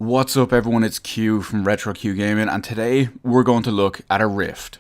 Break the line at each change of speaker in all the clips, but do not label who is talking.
What's up everyone, it's Q from Retro Q Gaming, and today we're going to look at a Rift.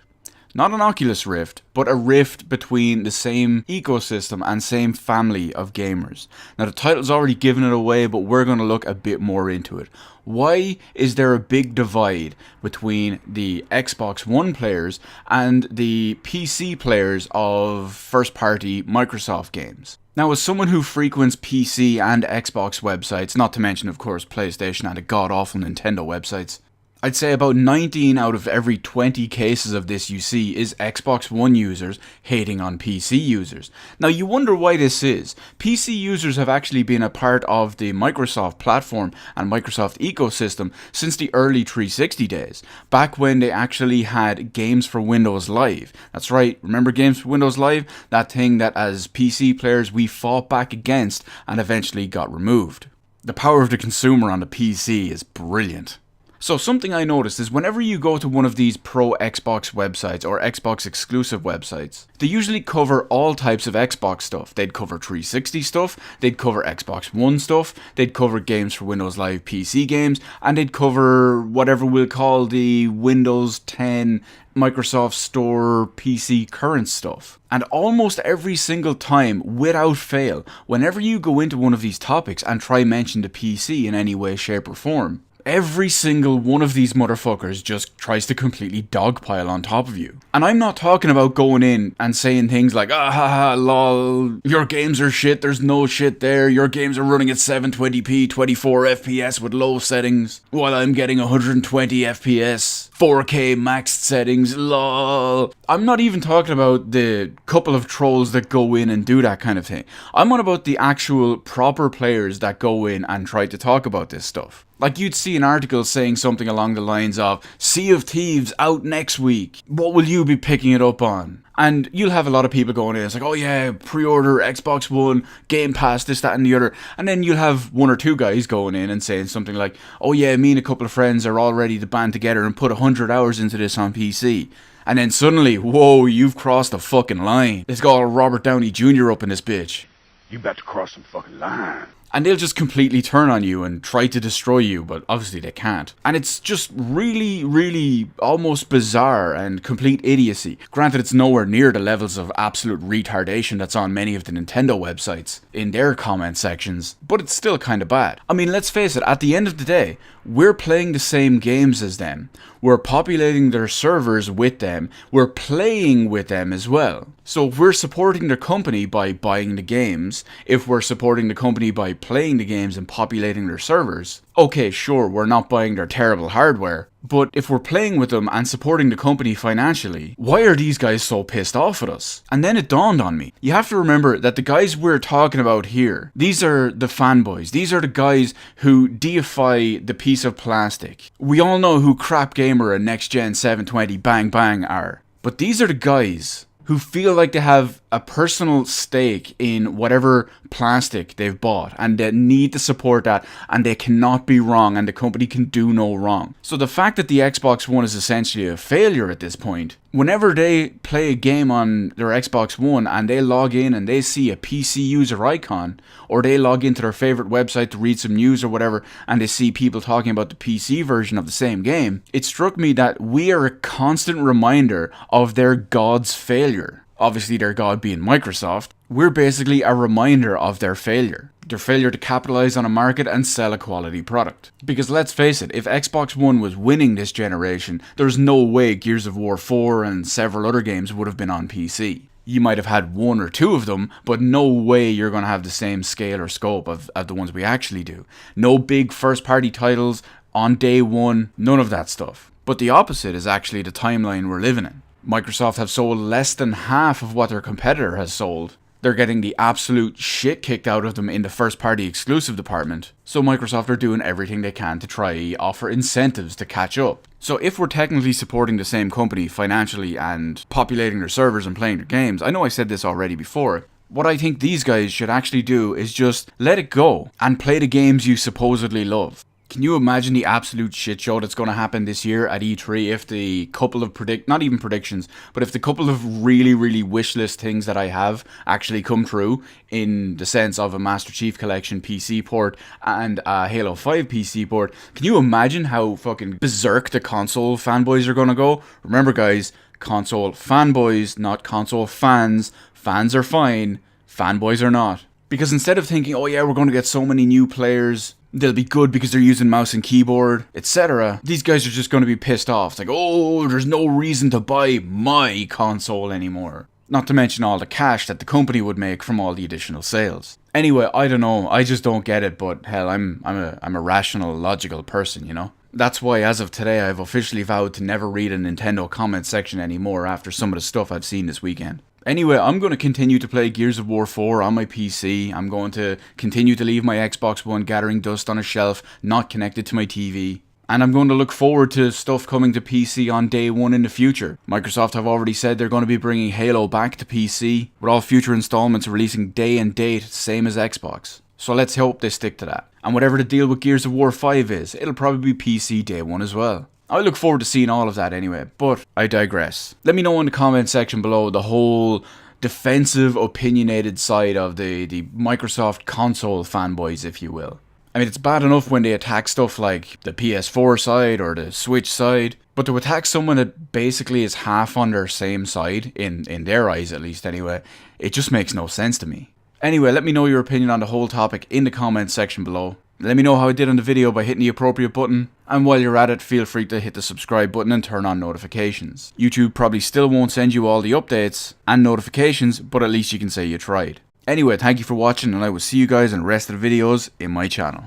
Not an Oculus Rift, but a rift between the same ecosystem and same family of gamers. Now the title's already given it away, but we're going to look a bit more into it. Why is there a big divide between the Xbox One players and the PC players of first-party Microsoft games? Now, as someone who frequents PC and Xbox websites, not to mention, of course, PlayStation and the god-awful Nintendo websites, I'd say about 19 out of every 20 cases of this you see is Xbox One users hating on PC users. Now, you wonder why this is. PC users have actually been a part of the Microsoft platform and Microsoft ecosystem since the early 360 days, back when they actually had Games for Windows Live. That's right, remember Games for Windows Live? That thing that as PC players we fought back against and eventually got removed. The power of the consumer on the PC is brilliant. So something I noticed is whenever you go to one of these pro Xbox websites or Xbox exclusive websites, they usually cover all types of Xbox stuff. They'd cover 360 stuff, they'd cover Xbox One stuff, they'd cover Games for Windows Live PC games, and they'd cover whatever we'll call the Windows 10 Microsoft Store PC current stuff. And almost every single time, without fail, whenever you go into one of these topics and try mention the PC in any way, shape or form, every single one of these motherfuckers just tries to completely dogpile on top of you. And I'm not talking about going in and saying things like, ah ha ha lol, your games are shit, there's no shit there, your games are running at 720p, 24 FPS with low settings, while I'm getting 120 FPS, 4K maxed settings, lol. I'm not even talking about the couple of trolls that go in and do that kind of thing. I'm on about the actual proper players that go in and try to talk about this stuff. Like you'd see an article saying something along the lines of, Sea of Thieves out next week, what will you be picking it up on? And you'll have a lot of people going in, it's like, oh yeah, pre-order, Xbox One, Game Pass, this, that and the other. And then you'll have one or two guys going in and saying something like, oh yeah, me and a couple of friends are all ready to band together and put 100 hours into this on PC. And then suddenly, whoa, you've crossed the fucking line. Let's go Robert Downey Jr. up in this bitch.
You about to cross some fucking line.
And they'll just completely turn on you and try to destroy you, but obviously they can't. And it's just really almost bizarre and complete idiocy. Granted, it's nowhere near the levels of absolute retardation that's on many of the Nintendo websites in their comment sections, but it's still kinda bad. I mean, let's face it, at the end of the day, we're playing the same games as them. We're populating their servers with them. We're playing with them as well. So if we're supporting their company by buying the games, if we're supporting the company by playing the games and populating their servers, okay, sure, we're not buying their terrible hardware, but if we're playing with them and supporting the company financially, why are these guys so pissed off at us? And then it dawned on me. You have to remember that the guys we're talking about here, these are the fanboys. These are the guys who deify the piece of plastic. We all know who Crap Gamer and Next Gen 720 Bang Bang are. But these are the guys who feel like they have a personal stake in whatever plastic they've bought and they need to support that and they cannot be wrong and the company can do no wrong. So the fact that the Xbox One is essentially a failure at this point, whenever they play a game on their Xbox One and they log in and they see a PC user icon, or they log into their favorite website to read some news or whatever and they see people talking about the PC version of the same game, it struck me that we are a constant reminder of their god's failure. Obviously their god being Microsoft. We're basically a reminder of their failure. Their failure to capitalize on a market and sell a quality product. Because let's face it, if Xbox One was winning this generation, there's no way Gears of War 4 and several other games would have been on PC. You might have had one or two of them, but no way you're going to have the same scale or scope of the ones we actually do. No big first party titles on day one, none of that stuff. But the opposite is actually the timeline we're living in. Microsoft have sold less than half of what their competitor has sold. They're getting the absolute shit kicked out of them in the first party exclusive department. So Microsoft are doing everything they can to try offer incentives to catch up. So if we're technically supporting the same company financially and populating their servers and playing their games, I know I said this already before, what I think these guys should actually do is just let it go and play the games you supposedly love. Can you imagine the absolute shit show that's going to happen this year at E3 if the couple of not even predictions, but if the couple of really, really wish list things that I have actually come true, in the sense of a Master Chief Collection PC port and a Halo 5 PC port? Can you imagine how fucking berserk the console fanboys are going to go? Remember guys, console fanboys, not console fans. Fans are fine, fanboys are not. Because instead of thinking, oh yeah, we're going to get so many new players, they'll be good because they're using mouse and keyboard, etc., these guys are just going to be pissed off. It's like, oh, there's no reason to buy my console anymore. Not to mention all the cash that the company would make from all the additional sales. Anyway, I don't know, I just don't get it, but hell, I'm a rational, logical person, you know? That's why as of today I've officially vowed to never read a Nintendo comment section anymore after some of the stuff I've seen this weekend. Anyway, I'm going to continue to play Gears of War 4 on my PC. I'm going to continue to leave my Xbox One gathering dust on a shelf, not connected to my TV. And I'm going to look forward to stuff coming to PC on day one in the future. Microsoft have already said they're going to be bringing Halo back to PC, with all future installments releasing day and date, same as Xbox. So let's hope they stick to that. And whatever the deal with Gears of War 5 is, it'll probably be PC day one as well. I look forward to seeing all of that anyway, but I digress. Let me know in the comment section below the whole defensive, opinionated side of the Microsoft console fanboys, if you will. I mean, it's bad enough when they attack stuff like the PS4 side or the Switch side, but to attack someone that basically is half on their same side, in their eyes at least anyway, it just makes no sense to me. Anyway, let me know your opinion on the whole topic in the comment section below. Let me know how I did on the video by hitting the appropriate button, and while you're at it, feel free to hit the subscribe button and turn on notifications. YouTube probably still won't send you all the updates and notifications, but at least you can say you tried. Anyway, thank you for watching, and I will see you guys in the rest of the videos in my channel.